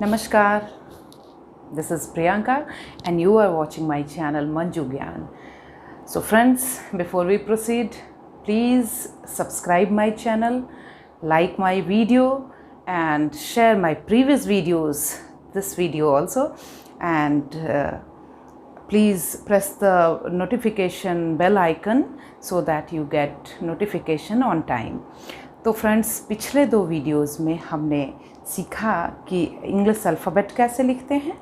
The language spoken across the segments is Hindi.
Namaskar, this is Priyanka and you are watching my channel Manju Gyan. So friends, before we proceed, please subscribe my channel, like my video and share my previous videos, this video also, and please press the notification bell icon so that you get notification on time. तो फ्रेंड्स, पिछले दो वीडियोस में हमने सीखा कि इंग्लिश अल्फ़ाबेट कैसे लिखते हैं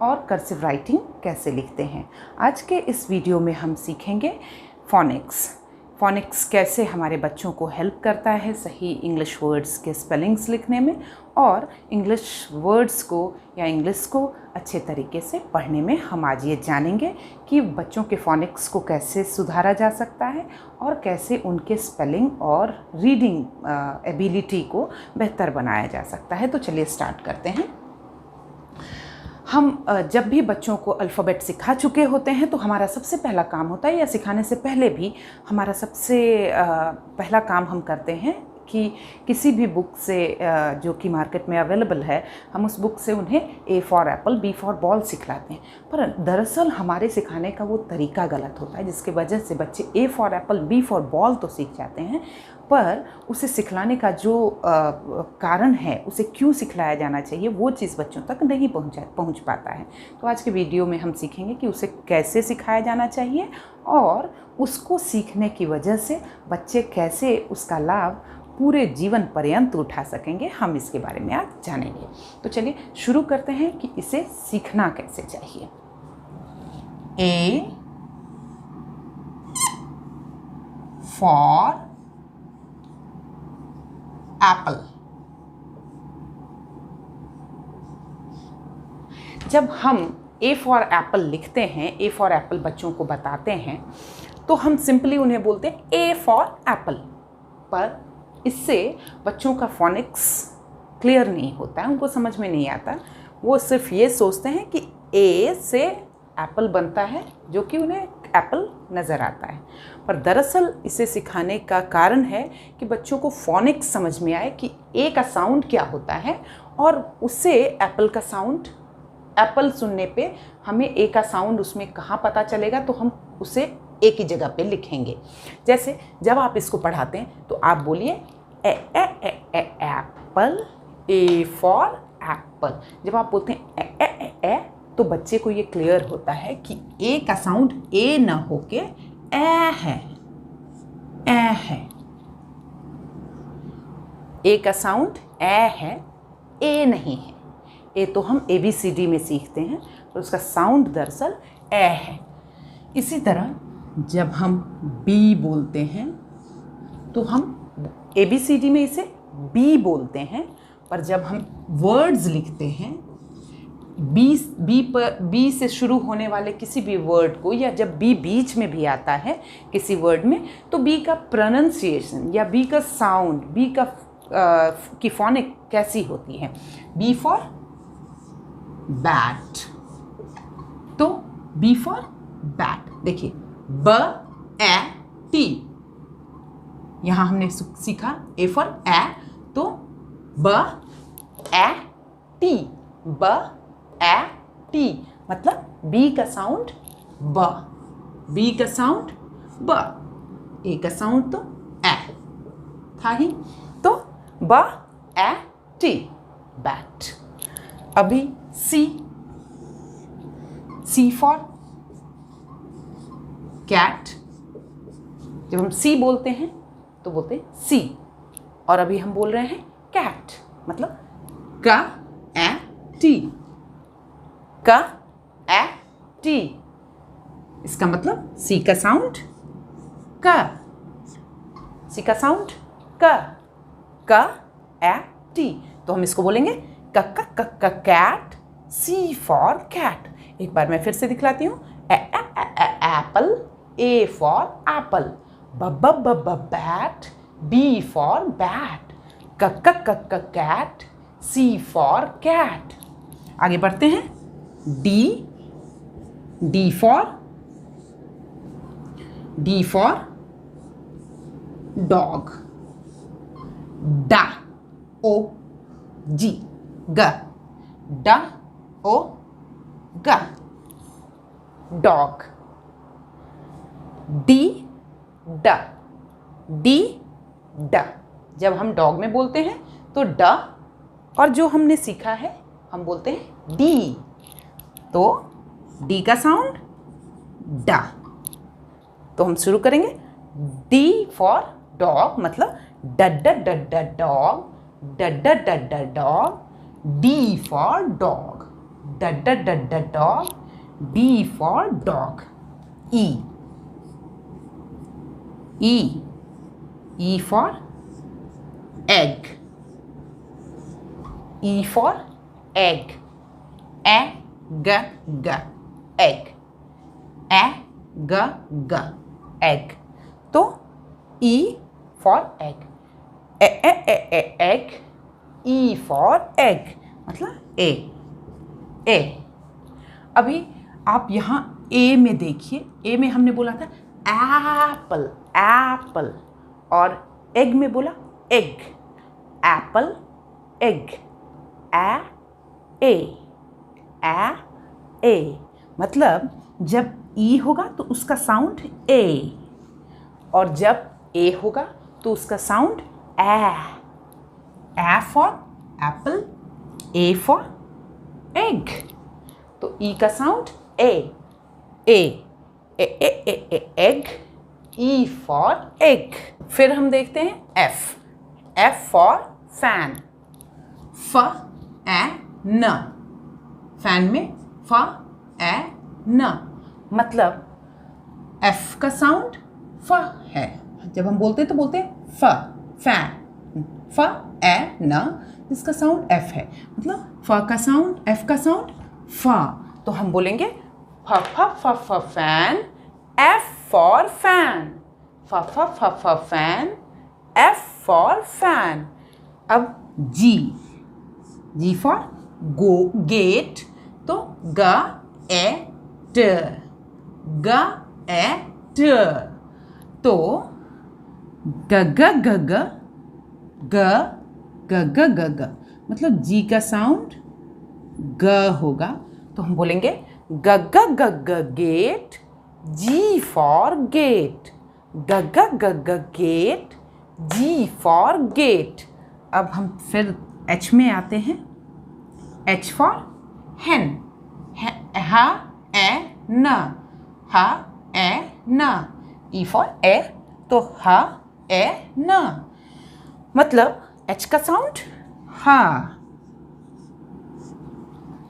और कर्सिव राइटिंग कैसे लिखते हैं। आज के इस वीडियो में हम सीखेंगे फ़ोनिक्स कैसे हमारे बच्चों को हेल्प करता है सही इंग्लिश वर्ड्स के स्पेलिंग्स लिखने में और इंग्लिश वर्ड्स को या इंग्लिश को अच्छे तरीके से पढ़ने में। हम आज ये जानेंगे कि बच्चों के फ़ोनिक्स को कैसे सुधारा जा सकता है और कैसे उनके स्पेलिंग और रीडिंग एबिलिटी को बेहतर बनाया जा सकता है। तो चलिए स्टार्ट करते हैं। हम जब भी बच्चों को अल्फ़ाबेट सिखा चुके होते हैं तो हमारा सबसे पहला काम होता है, या सिखाने से पहले भी हमारा सबसे पहला काम हम करते हैं कि किसी भी बुक से जो कि मार्केट में अवेलेबल है, हम उस बुक से उन्हें A for apple, B for ball सिखलाते हैं। पर दरअसल हमारे सिखाने का वो तरीका गलत होता है, जिसकी वजह से बच्चे A for apple, B for ball तो सीख जाते हैं, पर उसे सिखलाने का जो कारण है, उसे क्यों सिखलाया जाना चाहिए, वो चीज़ बच्चों तक नहीं पहुंच पाता है। तो आज के वीडियो में हम सीखेंगे कि उसे कैसे सिखाया जाना चाहिए और उसको सीखने की वजह से बच्चे कैसे उसका लाभ पूरे जीवन पर्यंत उठा सकेंगे। हम इसके बारे में आज जानेंगे। तो चलिए शुरू करते हैं कि इसे सीखना कैसे चाहिए। ए फॉर एप्पल। जब हम ए फॉर एप्पल लिखते हैं, ए फॉर एप्पल बच्चों को बताते हैं, तो हम सिंपली उन्हें बोलते हैं ए फॉर एप्पल, पर इससे बच्चों का फ़ोनिक्स क्लियर नहीं होता है, उनको समझ में नहीं आता। वो सिर्फ ये सोचते हैं कि ए से एप्पल बनता है, जो कि उन्हें एप्पल नज़र आता है। पर दरअसल इसे सिखाने का कारण है कि बच्चों को फ़ोनिक्स समझ में आए कि ए का साउंड क्या होता है और उससे एप्पल का साउंड, एप्पल सुनने पे हमें ए का साउंड उसमें कहाँ पता चलेगा, तो हम उसे ए की जगह पे लिखेंगे। जैसे जब आप इसको पढ़ाते हैं तो आप बोलिए ए E E A Apple, A for Apple. जब आप बोलते हैं ए ए ए ए, तो बच्चे को ये क्लियर होता है कि ए का साउंड ए ना होके ए है, ए है। ए का साउंड ए है, ए नहीं है। ए तो हम ABCD में सीखते हैं, तो उसका साउंड दरअसल ए है। इसी तरह जब हम बी बोलते हैं तो हम ABCD में इसे बी बोलते हैं, पर जब हम वर्ड्स लिखते हैं बी से शुरू होने वाले किसी भी वर्ड को, या जब बी बीच में भी आता है किसी वर्ड में, तो बी का प्रोनंसिएशन या बी का साउंड, बी का की फोनिक कैसी होती है। बी फॉर बैट, तो बी फॉर बैट। देखिए ब ए टी, यहाँ हमने सीखा ए फॉर ए, तो ब ए टी, ब ए टी, मतलब बी का साउंड ब, बी का साउंड ब, ए का साउंड तो ए था ही, तो ब ए टी, बैट। अभी सी फॉर कैट। जब हम सी बोलते हैं तो बोलते हैं सी, और अभी हम बोल रहे हैं कैट, मतलब का ए टी, का ए टी। इसका मतलब सी का साउंड का, सी का साउंड का ए टी, तो हम इसको बोलेंगे का कैट, सी फॉर कैट। एक बार मैं फिर से दिखलाती हूँ। एप्पल, ए फॉर एप्पल, ब बैट, बी फॉर बैट, क कैट, सी फॉर कैट। आगे बढ़ते हैं। डी फॉर डॉग, डा ओ जी ग, ड ओ ग, डॉग। डी ड, डी ड। जब हम डॉग में बोलते हैं तो ड, और जो हमने सीखा है हम बोलते हैं डी, तो डी का साउंड ड। तो हम शुरू करेंगे। डी फॉर डॉग, मतलब ड ड ड ड डॉग, ड d d d dog. D for dog, ड d d d dog, D for dog. E, E, E for egg, E for egg, E G G, egg, E G G, egg. तो E for egg, E E E E egg, E for egg, मतलब ए, ए। अभी आप यहाँ ए में देखिए, ए में हमने बोला था एप्पल, एप्पल, और एग में बोला एग, एप्पल, एग, ए, ए। मतलब जब ई होगा तो उसका साउंड ए, और जब ए होगा तो उसका sound A. A for Apple, A for egg, तो ई का sound A, E, E, E, E, E, egg, E for egg. फिर हम देखते हैं एफ, एफ फॉर फैन, फ ए न, फैन में फ ए न, मतलब एफ का साउंड फ है। जब हम बोलते हैं तो बोलते हैं फ, फैन, फ ए न, जिसका साउंड एफ है, मतलब फ का साउंड, एफ का साउंड फ। तो हम बोलेंगे फ फ फ फ फैन, एफ फॉर फैन, फ फ फ फ फैन, एफ फॉर फैन। अब जी, जी फॉर गो, गेट, तो ग ए ट, ग ए ट, तो ग ग ग ग, ग ग ग ग ग, मतलब जी का साउंड ग होगा, तो हम बोलेंगे ग ग ग ग गेट, जी फॉर गेट, ग ग ग ग गेट, जी फॉर गेट। अब हम फिर एच में आते हैं, एच फॉर hen, ह ए न, ह ए न, ई फॉर ए, तो ह ए न, मतलब एच का साउंड हा।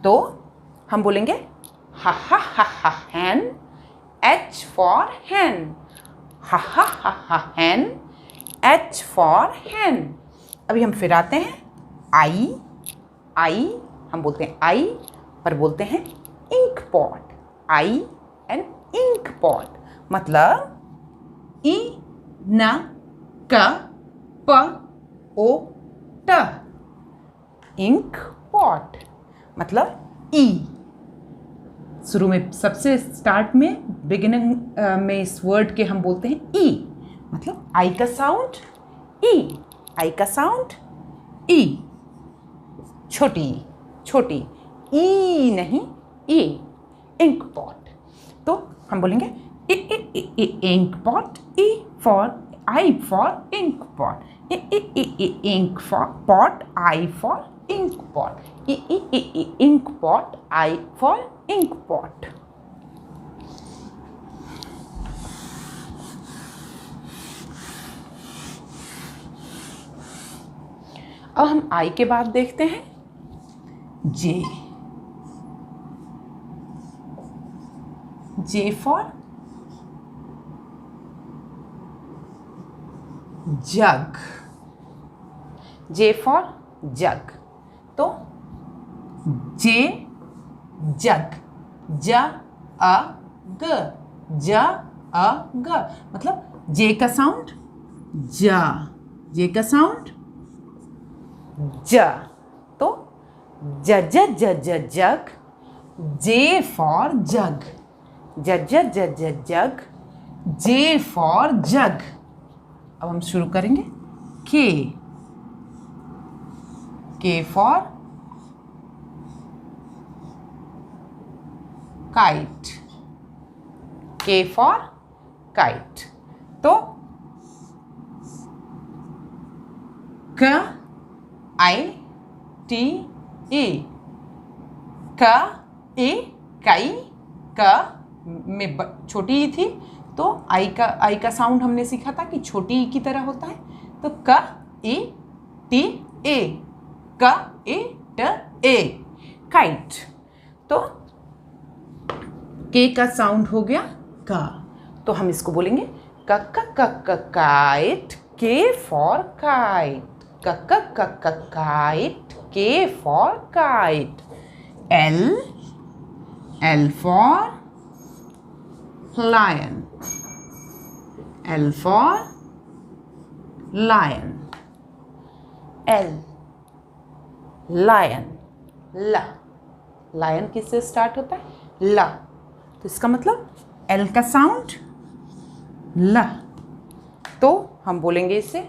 तो हम बोलेंगे हा हा हा हा hen, एच फॉर hen, हा हा हा हा hen, एच फॉर hen। अभी हम फिर आते हैं आई, आई, हम बोलते हैं आई पर बोलते हैं ink pot, I and ink pot, मतलब ई न क प ओ ट, इंक पॉट, मतलब ई। शुरू में सबसे स्टार्ट में बिगिनिंग में इस वर्ड के हम बोलते हैं ई, मतलब आई का साउंड ई, आई का साउंड ई, छोटी छोटी, ई नहीं ई, इंक पॉट। तो हम बोलेंगे ink pot, E for I for ink pot, ink for pot, I for ink pot, ink pot, I for ink pot. अब हम आई के बाद देखते हैं जे, J for jug, J for jug, तो जे जग, ज अ ग, ज अ ग, मतलब जे का साउंड जा, जे का साउंड ज, तो ज ज ज ज जग, जे फॉर जग, ज ज ज ज जग, जे फॉर जग। अब हम शुरू करेंगे के for kite, K for kite. तो K I T E, K E काई, का में छोटी ई थी तो आई का साउंड हमने सीखा था कि छोटी ई की तरह होता है, तो क ई टी ए, क ई ट ए, काइट। तो के का साउंड हो गया का, तो हम इसको बोलेंगे क काइट, के फॉर काइट, क काइट, के for kite. L for lion, L for lion, L lion, ल, lion किससे स्टार्ट होता है? ल, तो इसका मतलब L का साउंड ल, तो हम बोलेंगे इसे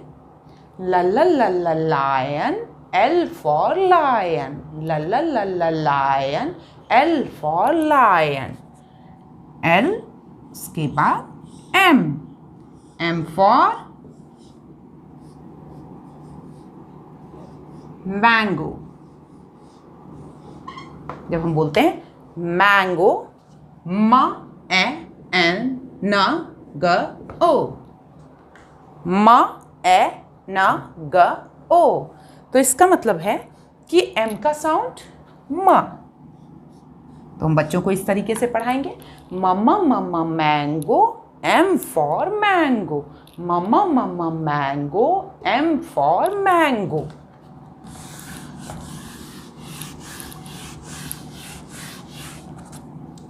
ल ल ल ल lion, L for lion, ल ल ल ल lion, L for lion, L, उसके बाद M, M for mango। जब हम बोलते हैं मैंगो, म ए एन न ग ओ, म ए न ग ओ, तो इसका मतलब है कि M का साउंड म, तो हम बच्चों को इस तरीके से पढ़ाएंगे, मम्मा मम्मा मैंगो, एम फॉर मैंगो, मम्मा मम्मा मैंगो, एम फॉर मैंगो।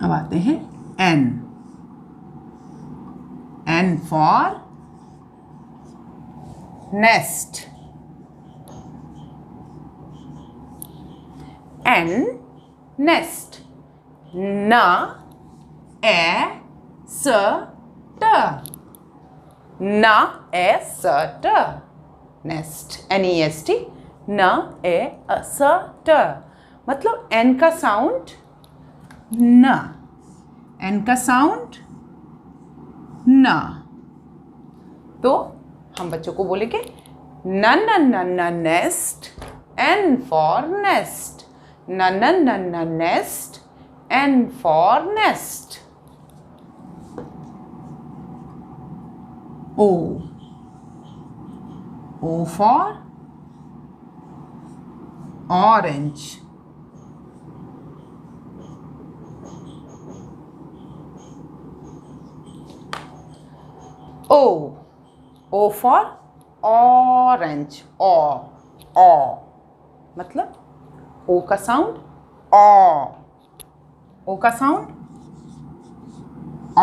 अब आते हैं N, N for nest, N nest, N E स ट, न ए स ट, नेस्ट, NEST, न ए स ट, मतलब एन का साउंड न, एन का साउंड न, तो हम बच्चों को बोलेंगे न न न न नेस्ट, एन फॉर नेस्ट, न न न न nest, N for nest, O, O for orange, O, O for orange, o, मतलब O का साउंड ओ, ओ का साउंड ऑ,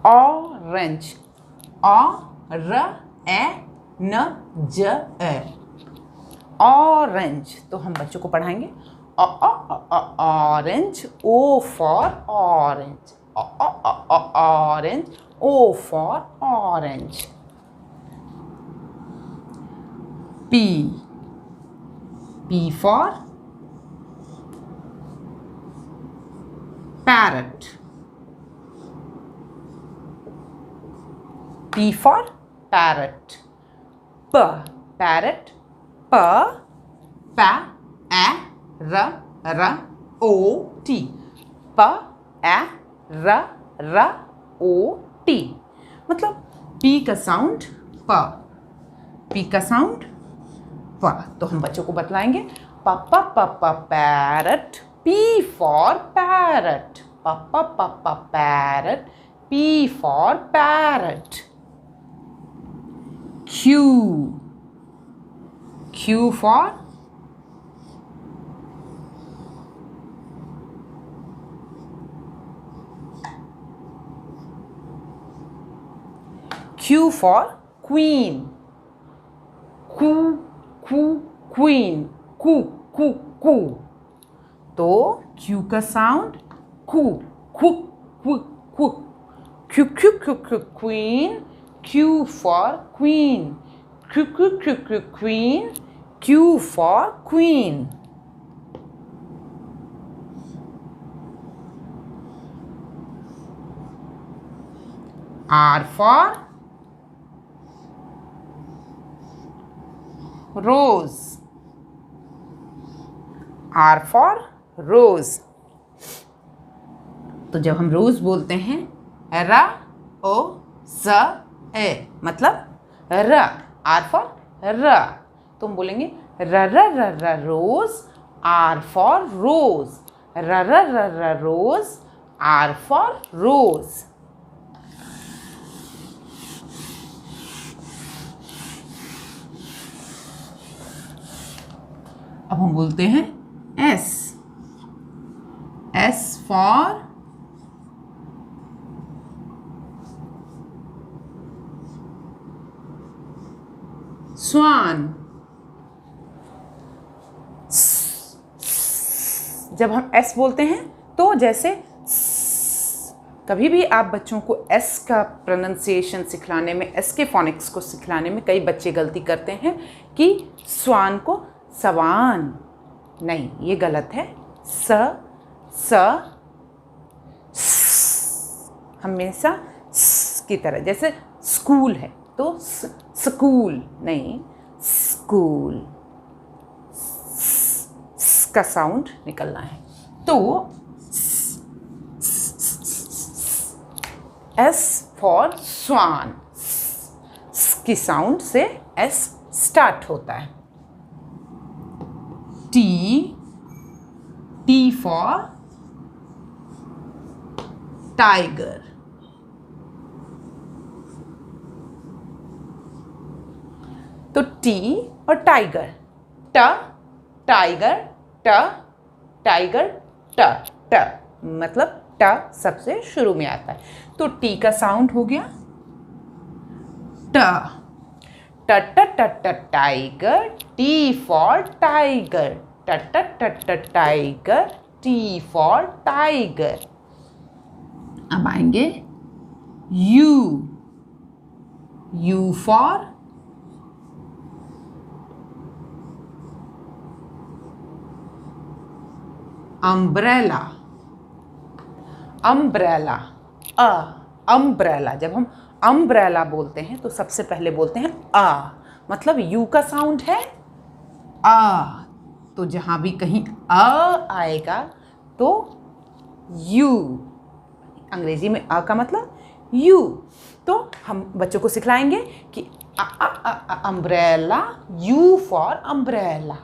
ऑरेंज, ऑ र ए न ज ए, ऑरेंज, तो हम बच्चों को पढ़ाएंगे orange, O for orange, orange, O for orange. P, P for parrot, P for parrot, P, parrot, P, pa, a, r, o, t, P, a, r, o, t, मतलब P का साउंड प, P का साउंड प, तो हम बच्चों को बतलाएंगे पापा parrot, P for parrot, papa parrot, P for parrot। Q, Q for Q for queen, queen, ku, तो Q का साउंड कू, queen, Q for queen, queen, Q for queen। R for rose. R for rose. तो जब हम रोज बोलते हैं र ओ ज ए मतलब र, R for र, तो हम बोलेंगे र र र र रोज, R for rose. Raw raw raw raw rose, R for rose. अब हम बोलते हैं S. S for swan. जब हम S बोलते हैं तो जैसे कभी भी आप बच्चों को S का प्रोनाउंसिएशन सिखलाने में, S के फोनिक्स को सिखलाने में कई बच्चे गलती करते हैं कि स्वान को सवान, नहीं, ये गलत है। स हमेशा की तरह, जैसे स्कूल है तो स्कूल नहीं, स्कूल का साउंड निकलना है। तो S फॉर स्वान, की साउंड से S स्टार्ट होता है। T for tiger. तो T और टाइगर, टाइगर, टाइगर, ट मतलब ट सबसे शुरू में आता है, तो T का साउंड हो गया ट। Tiger, T for tiger. Tiger, T for tiger. अब आएंगे U for umbrella. अम्ब्रेला, जब हम अम्ब्रेला बोलते हैं तो सबसे पहले बोलते हैं आ, मतलब यू का साउंड है आ, तो जहां भी कहीं आ आएगा तो यू, अंग्रेजी में आ का मतलब यू। तो हम बच्चों को सिखलाएंगे कि umbrella, U for umbrella,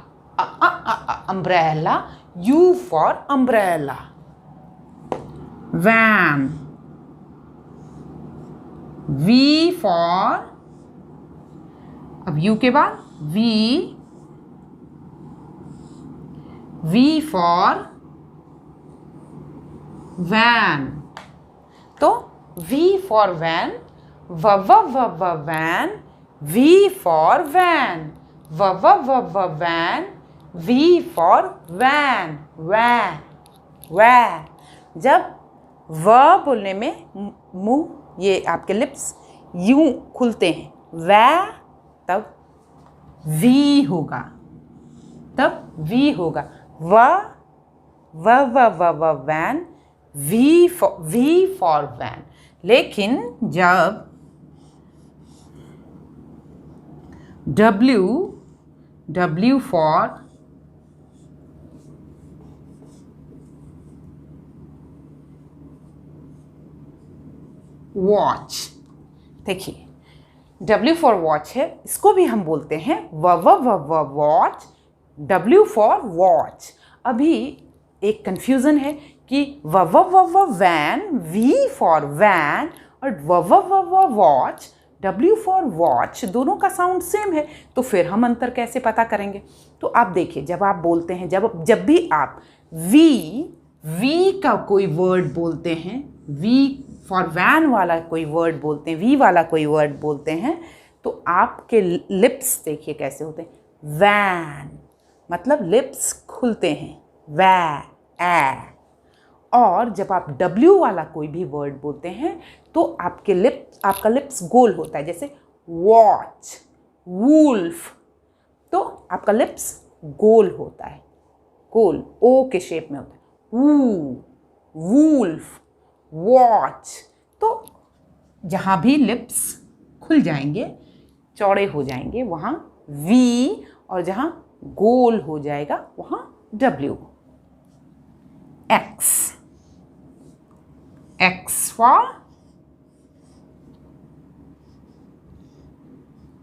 umbrella, U for umbrella. Van, V for, अब U के बाद V फॉर वैन, तो V फॉर वैन, व वैन, V फॉर वैन, व वैन, V फॉर वैन, वै। जब व बोलने में मुंह, ये आपके लिप्स यूं खुलते हैं, वै, तब वी होगा, व वैन, वी फॉर वैन। लेकिन जब W फॉर वॉच, देखिए W फॉर वॉच है, इसको भी हम बोलते हैं वॉच, W फॉर वॉच। अभी एक कंफ्यूजन है कि वैन, V फॉर वैन, और वॉच, W फॉर वॉच, दोनों का साउंड सेम है, तो फिर हम अंतर कैसे पता करेंगे? तो आप देखिए, जब आप बोलते हैं, जब भी आप V का कोई वर्ड बोलते हैं, V फॉर वैन वाला कोई वर्ड बोलते हैं, V वाला कोई वर्ड बोलते हैं, तो आपके लिप्स देखिए कैसे होते हैं, वैन, मतलब लिप्स खुलते हैं, वै। और जब आप W वाला कोई भी वर्ड बोलते हैं तो आपका लिप्स गोल होता है, जैसे वॉच, वुल्फ, तो आपका लिप्स गोल होता है, गोल O के शेप में होता है, वुल्फ, वॉच। तो जहाँ भी लिप्स खुल जाएंगे, चौड़े हो जाएंगे, वहाँ V, और जहाँ गोल हो जाएगा वहाँ W. X. X for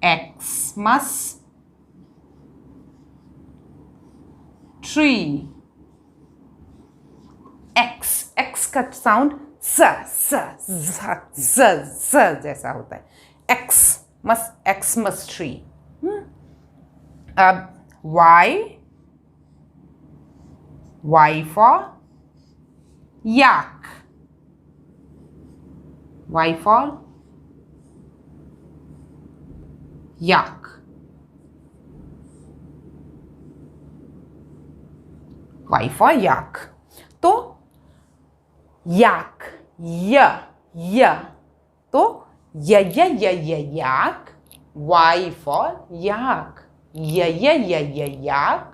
Xmas tree. X का साउंड ज जैसा होता है. Xmas tree. अब Y for yak. Y for yak. Y for yak. तो yak, य, तो yak. Y for yak. yak.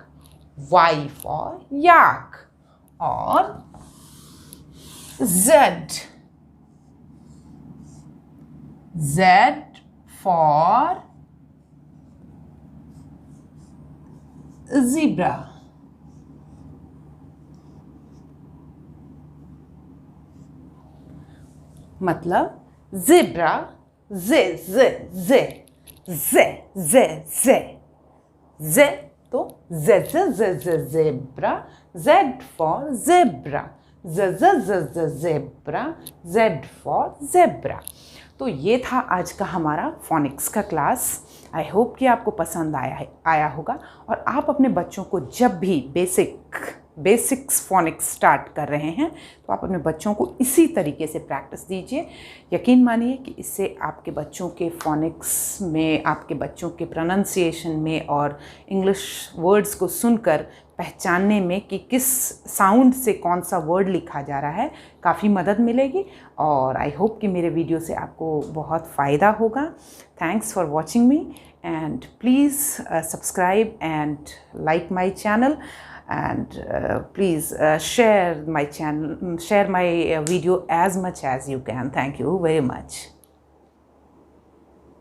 Y for yak. और Z for zebra. मतलब zebra, z तो zebra. Z for zebra. zebra. Z for zebra. तो ये था आज का हमारा फोनिक्स का क्लास. आई होप कि आपको पसंद आया होगा, और आप अपने बच्चों को जब भी बेसिक्स फोनिक्स स्टार्ट कर रहे हैं तो आप अपने बच्चों को इसी तरीके से प्रैक्टिस दीजिए. यकीन मानिए कि इससे आपके बच्चों के फोनिक्स में, आपके बच्चों के प्रोनाउंसिएशन में और इंग्लिश वर्ड्स को सुनकर पहचानने में कि किस साउंड से कौन सा वर्ड लिखा जा रहा है, काफ़ी मदद मिलेगी. और आई होप कि मेरे वीडियो से आपको बहुत फ़ायदा होगा. Thanks for watching me, and please subscribe and like my channel, and please share my video as much as you can. Thank you very much.